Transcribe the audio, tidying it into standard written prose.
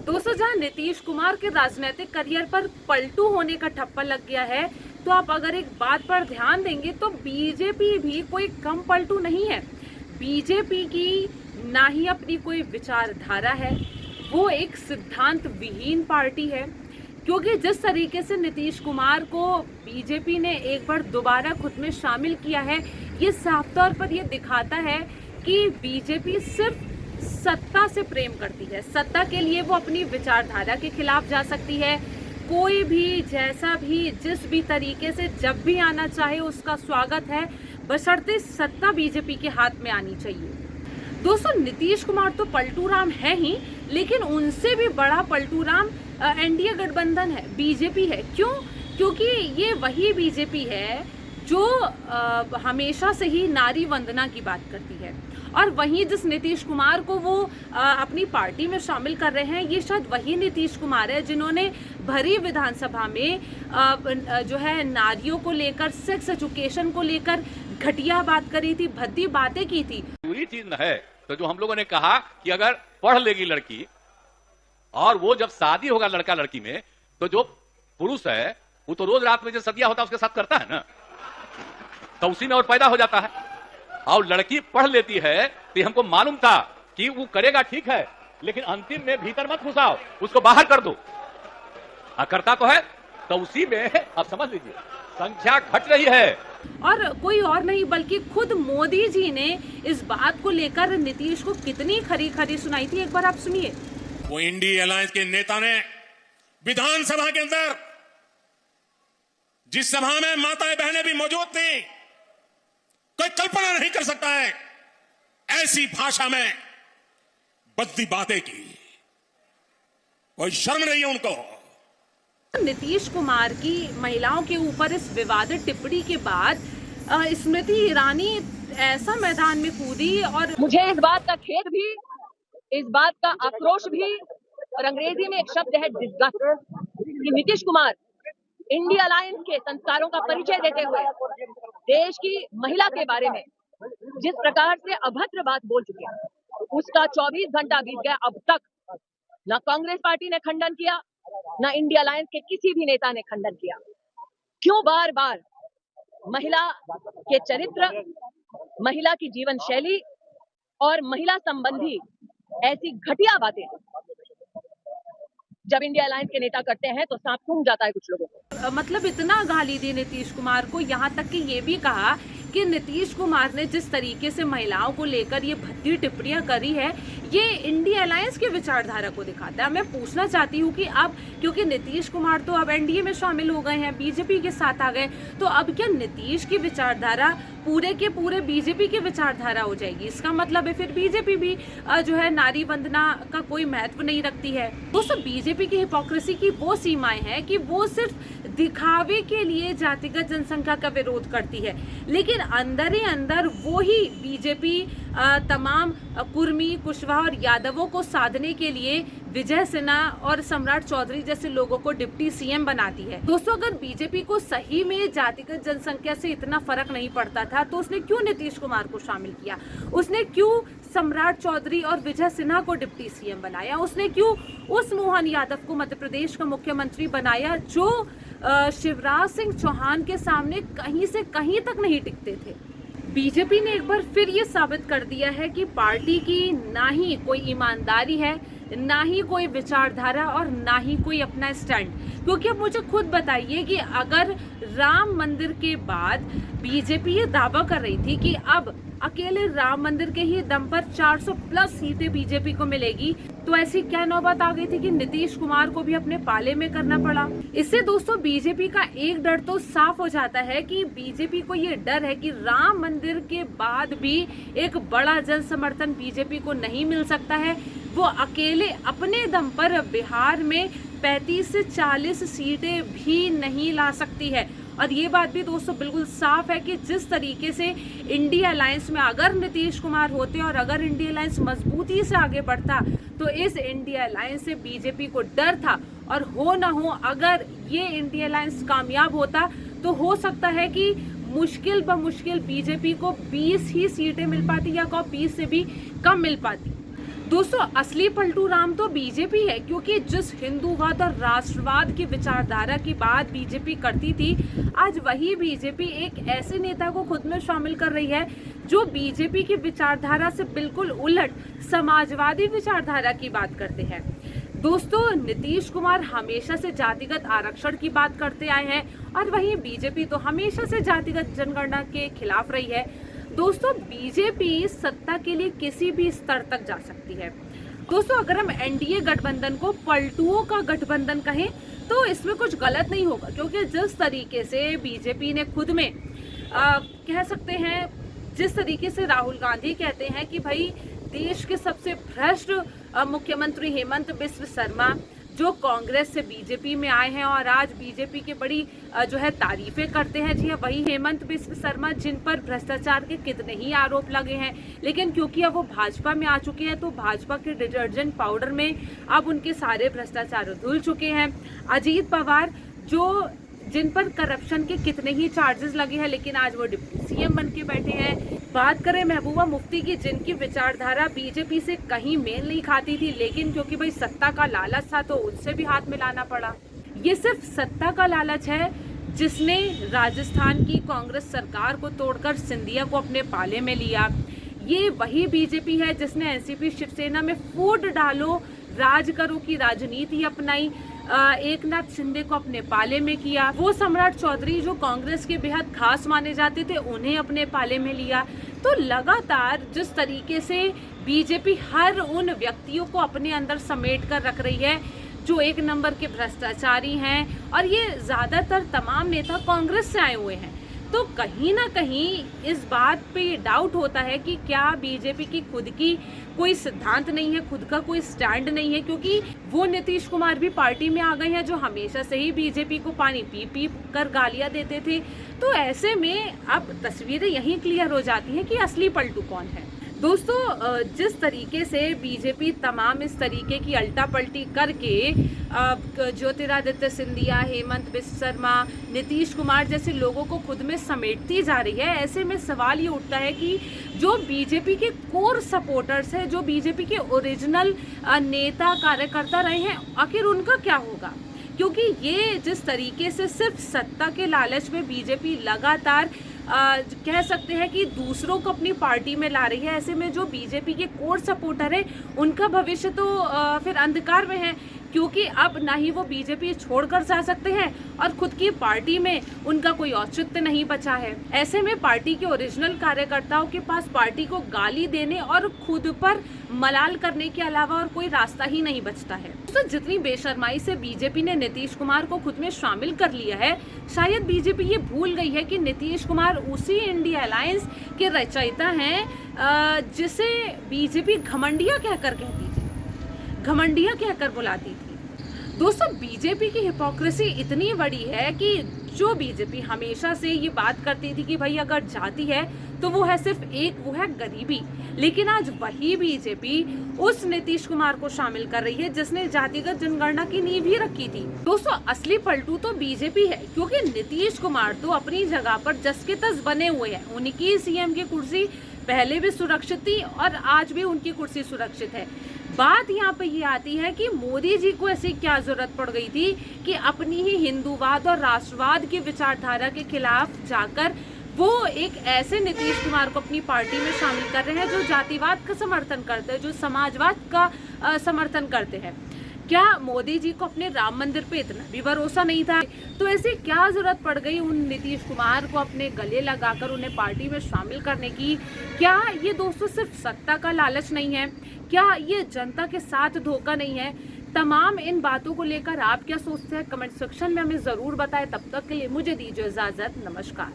दोस्तों, जहां नीतीश कुमार के राजनीतिक करियर पर पलटू होने का ठप्पा लग गया है, तो आप अगर एक बात पर ध्यान देंगे तो बीजेपी भी कोई कम पलटू नहीं है। बीजेपी की ना ही अपनी कोई विचारधारा है, वो एक सिद्धांत विहीन पार्टी है। क्योंकि जिस तरीके से नीतीश कुमार को बीजेपी ने एक बार दोबारा खुद में शामिल किया है, ये साफ तौर पर ये दिखाता है कि बीजेपी सिर्फ सत्ता से प्रेम करती है। सत्ता के लिए वो अपनी विचारधारा के खिलाफ जा सकती है। कोई भी जैसा भी जिस भी तरीके से जब भी आना चाहे उसका स्वागत है, बशर्ते सत्ता बीजेपी के हाथ में आनी चाहिए। दोस्तों, नीतीश कुमार तो पलटू राम है ही, लेकिन उनसे भी बड़ा पलटू राम एनडीए गठबंधन है, बीजेपी है। क्यों? क्योंकि ये वही बीजेपी है जो हमेशा से ही नारी वंदना की बात करती है, और वहीं जिस नीतीश कुमार को वो अपनी पार्टी में शामिल कर रहे हैं, ये शायद वही नीतीश कुमार है जिन्होंने भरी विधानसभा में जो है नारियों को लेकर, सेक्स एजुकेशन को लेकर घटिया बात करी थी, भद्दी बातें की थी। पूरी चीज न है तो जो हम लोगों ने कहा कि अगर पढ़ लेगी लड़की और वो जब शादी होगा लड़का लड़की में, तो जो पुरुष है वो तो रोज रात में जो सदिया होता है उसके साथ करता है ना, तो उसी में और पैदा हो जाता है। और लड़की पढ़ लेती है तो हमको मालूम था कि वो करेगा, ठीक है, लेकिन अंतिम में भीतर मत घुसाओ, उसको बाहर कर दो। करता तो है, तो उसी में आप समझ लीजिए संख्या घट रही है। और कोई और नहीं बल्कि खुद मोदी जी ने इस बात को लेकर नीतीश को कितनी खरी खरी सुनाई थी, एक बार आप सुनिए। वो इंडी अलायंस के नेता ने विधानसभा के अंदर, जिस सभा में माताएं बहनें भी मौजूद थी, कोई कल्पना नहीं कर सकता है ऐसी भाषा में बद्दी बातें की। कोई शर्म नहीं है उनको। नीतीश कुमार की महिलाओं के ऊपर इस विवादित टिप्पणी के बाद स्मृति ईरानी ऐसा मैदान में कूदी, और मुझे इस बात का खेद भी, इस बात का आक्रोश भी, और अंग्रेजी में एक शब्द है डिस्गस्ट, कि नीतीश कुमार इंडिया अलायंस के संस्कारों का परिचय देते हुए देश की महिला के बारे में जिस प्रकार से अभद्र बात बोल चुके हैं, उसका 24 घंटा बीत गया, अब तक ना कांग्रेस पार्टी ने खंडन किया, ना इंडिया अलायंस के किसी भी नेता ने खंडन किया। क्यों बार बार महिला के चरित्र, महिला की जीवन शैली और महिला संबंधी ऐसी घटिया बातें जब इंडिया अलायंस के नेता करते हैं तो सांप सूंघ जाता है कुछ लोगों को। मतलब इतना गाली दी नीतीश कुमार को, यहाँ तक कि ये भी कहा कि नीतीश कुमार ने जिस तरीके से महिलाओं को लेकर ये भद्दी टिप्पणियां करी है, ये इंडिया अलायंस की विचारधारा को दिखाता है। मैं पूछना चाहती हूँ कि अब क्योंकि नीतीश कुमार तो अब एनडीए में शामिल हो गए हैं, बीजेपी के साथ आ गए, तो अब क्या नीतीश की विचारधारा पूरे के पूरे बीजेपी की विचारधारा हो जाएगी? इसका मतलब है फिर बीजेपी भी जो है नारी वंदना का कोई महत्व नहीं रखती है। दोस्तों, बीजेपी की हिपोक्रेसी की वो सीमाएं हैं कि वो सिर्फ दिखावे के लिए जातिगत जनसंख्या का विरोध करती है, लेकिन अंदर ही अंदर वो ही बीजेपी तमाम कुर्मी, कुशवाहा और यादवों को साधने के लिए विजय सिन्हा और सम्राट चौधरी जैसे लोगों को डिप्टी सीएम बनाती है। दोस्तों, अगर बीजेपी को सही में जातिगत जनसंख्या से इतना फर्क नहीं पड़ता था, तो उसने क्यों नीतीश कुमार को शामिल किया? उसने क्यों सम्राट चौधरी और विजय सिन्हा को डिप्टी सीएम बनाया? उसने क्यों उस मोहन यादव को मध्य प्रदेश का मुख्यमंत्री बनाया जो शिवराज सिंह चौहान के सामने कहीं से कहीं तक नहीं टिकते थे? बीजेपी ने एक बार फिर ये साबित कर दिया है कि पार्टी की ना ही कोई ईमानदारी है, ना ही कोई विचारधारा और ना ही कोई अपना स्टैंड। क्योंकि अब मुझे खुद बताइए कि अगर राम मंदिर के बाद बीजेपी ये दावा कर रही थी कि अब अकेले राम मंदिर के ही दम पर 400 प्लस सीटें बीजेपी को मिलेगी, तो ऐसी क्या नौबत आ गई थी कि नीतीश कुमार को भी अपने पाले में करना पड़ा? इससे दोस्तों बीजेपी का एक डर तो साफ हो जाता है कि बीजेपी को ये डर है कि राम मंदिर के बाद भी एक बड़ा जन समर्थन बीजेपी को नहीं मिल सकता है। वो अकेले अपने दम पर बिहार में 35 से 40 सीटें भी नहीं ला सकती है। और ये बात भी दोस्तों बिल्कुल साफ है कि जिस तरीके से इंडिया अलायंस में अगर नीतीश कुमार होते और अगर इंडिया अलायंस मजबूती से आगे बढ़ता, तो इस इंडिया अलायंस से बीजेपी को डर था। और हो ना हो, अगर ये इंडिया अलायंस कामयाब होता तो हो सकता है कि मुश्किल ब मुश्किल बीजेपी को 20 ही सीटें मिल पाती या 20 से भी कम मिल पाती। दोस्तों असली पलटू राम तो बीजेपी है, क्योंकि जिस हिंदूवाद और राष्ट्रवाद की विचारधारा की बात बीजेपी करती थी, आज वही बीजेपी एक ऐसे नेता को खुद में शामिल कर रही है जो बीजेपी की विचारधारा से बिल्कुल उलट समाजवादी विचारधारा की बात करते हैं। दोस्तों नीतीश कुमार हमेशा से जातिगत आरक्षण की बात करते आए हैं और वहीं बीजेपी तो हमेशा से जातिगत जनगणना के खिलाफ रही है। दोस्तों बीजेपी सत्ता के लिए किसी भी स्तर तक जा सकती है। दोस्तों अगर हम एनडीए गठबंधन को पलटुओं का गठबंधन कहें तो इसमें कुछ गलत नहीं होगा, क्योंकि जिस तरीके से बीजेपी ने खुद में कह सकते हैं, जिस तरीके से राहुल गांधी कहते हैं कि भाई देश के सबसे भ्रष्ट मुख्यमंत्री हेमंत बिस्व शर्मा जो कांग्रेस से बीजेपी में आए हैं और आज बीजेपी की बड़ी जो है तारीफें करते हैं, जी वही हेमंत बिस्व शर्मा जिन पर भ्रष्टाचार के कितने ही आरोप लगे हैं, लेकिन क्योंकि अब वो भाजपा में आ चुके हैं तो भाजपा के डिटर्जेंट पाउडर में अब उनके सारे भ्रष्टाचार धुल चुके हैं। अजीत पवार जो जिन पर करप्शन के कितने ही चार्जेस लगे हैं, लेकिन आज वो डिप्टी सीएम बन के बैठे हैं। बात करें महबूबा मुफ्ती की, जिनकी विचारधारा बीजेपी से कहीं मेल नहीं खाती थी, लेकिन क्योंकि भाई सत्ता का लालच था तो उनसे भी हाथ मिलाना पड़ा। ये सिर्फ सत्ता का लालच है जिसने राजस्थान की कांग्रेस सरकार को तोड़कर सिंधिया को अपने पाले में लिया। ये वही बीजेपी है जिसने एनसीपी शिवसेना में फूट डालो राज करो की राजनीति अपनाई, एकनाथ शिंदे को अपने पाले में किया। वो सम्राट चौधरी जो कांग्रेस के बेहद खास माने जाते थे उन्हें अपने पाले में लिया। तो लगातार जिस तरीके से बीजेपी हर उन व्यक्तियों को अपने अंदर समेट कर रख रही है जो एक नंबर के भ्रष्टाचारी हैं, और ये ज्यादातर तमाम नेता कांग्रेस से आए हुए हैं, तो कहीं ना कहीं इस बात पे डाउट होता है कि क्या बीजेपी की खुद की कोई सिद्धांत नहीं है, खुद का कोई स्टैंड नहीं है, क्योंकि वो नीतीश कुमार भी पार्टी में आ गए हैं जो हमेशा से ही बीजेपी को पानी पी पी कर गालियां देते थे। तो ऐसे में अब तस्वीरें यहीं क्लियर हो जाती हैं कि असली पलटू कौन है। दोस्तों जिस तरीके से बीजेपी तमाम इस तरीके की अल्टा पलटी करके ज्योतिरादित्य सिंधिया, हेमंत बिस्व शर्मा, नीतीश कुमार जैसे लोगों को खुद में समेटती जा रही है, ऐसे में सवाल ये उठता है कि जो बीजेपी के कोर सपोर्टर्स हैं, जो बीजेपी के ओरिजिनल नेता कार्यकर्ता रहे हैं, आखिर उनका क्या होगा? क्योंकि ये जिस तरीके से सिर्फ सत्ता के लालच में बीजेपी लगातार कह सकते हैं कि दूसरों को अपनी पार्टी में ला रही है, ऐसे में जो बीजेपी के कोर सपोर्टर है उनका भविष्य तो फिर अंधकार में है, क्योंकि अब ना ही वो बीजेपी छोड़कर जा सकते हैं और खुद की पार्टी में उनका कोई औचित्य नहीं बचा है। ऐसे में पार्टी के ओरिजिनल कार्यकर्ताओं के पास पार्टी को गाली देने और खुद पर मलाल करने के अलावा और कोई रास्ता ही नहीं बचता है। तो जितनी बेशर्माई से बीजेपी ने नीतीश कुमार को खुद में शामिल कर लिया है, शायद बीजेपी ये भूल गई है कि नीतीश कुमार उसी इंडिया अलायंस के रचयिता हैं जिसे बीजेपी घमंडिया कहकर कहती थी, घमंडिया कहकर बुलाती थी। दोस्तों बीजेपी की हिपोक्रेसी इतनी बड़ी है कि जो बीजेपी हमेशा से ये बात करती थी कि भाई अगर जाति है तो वो है सिर्फ एक, वो है गरीबी, लेकिन आज वही बीजेपी उस नीतीश कुमार को शामिल कर रही है जिसने जातिगत जनगणना की नींव ही रखी थी। दोस्तों असली पलटू तो बीजेपी है, क्योंकि नीतीश कुमार तो अपनी जगह पर जस के तस बने हुए हैं। उनकी सीएम की कुर्सी पहले भी सुरक्षित थी और आज भी उनकी कुर्सी सुरक्षित है। बात यहाँ पे ये आती है कि मोदी जी को ऐसी क्या जरूरत पड़ गई थी कि अपनी ही हिंदूवाद और राष्ट्रवाद की विचारधारा के खिलाफ जाकर वो एक ऐसे नीतीश कुमार को अपनी पार्टी में शामिल कर रहे हैं जो जातिवाद का समर्थन करते हैं, जो समाजवाद का समर्थन करते हैं। क्या मोदी जी को अपने राम मंदिर पे इतना भी भरोसा नहीं था? तो ऐसी क्या जरूरत पड़ गई उन नीतीश कुमार को अपने गले लगाकर उन्हें पार्टी में शामिल करने की? क्या ये दोस्तों सिर्फ सत्ता का लालच नहीं है? क्या ये जनता के साथ धोखा नहीं है? तमाम इन बातों को लेकर आप क्या सोचते हैं? कमेंट सेक्शन में हमें जरूर बताएं। तब तक के लिए मुझे दीजिए इजाजत। नमस्कार।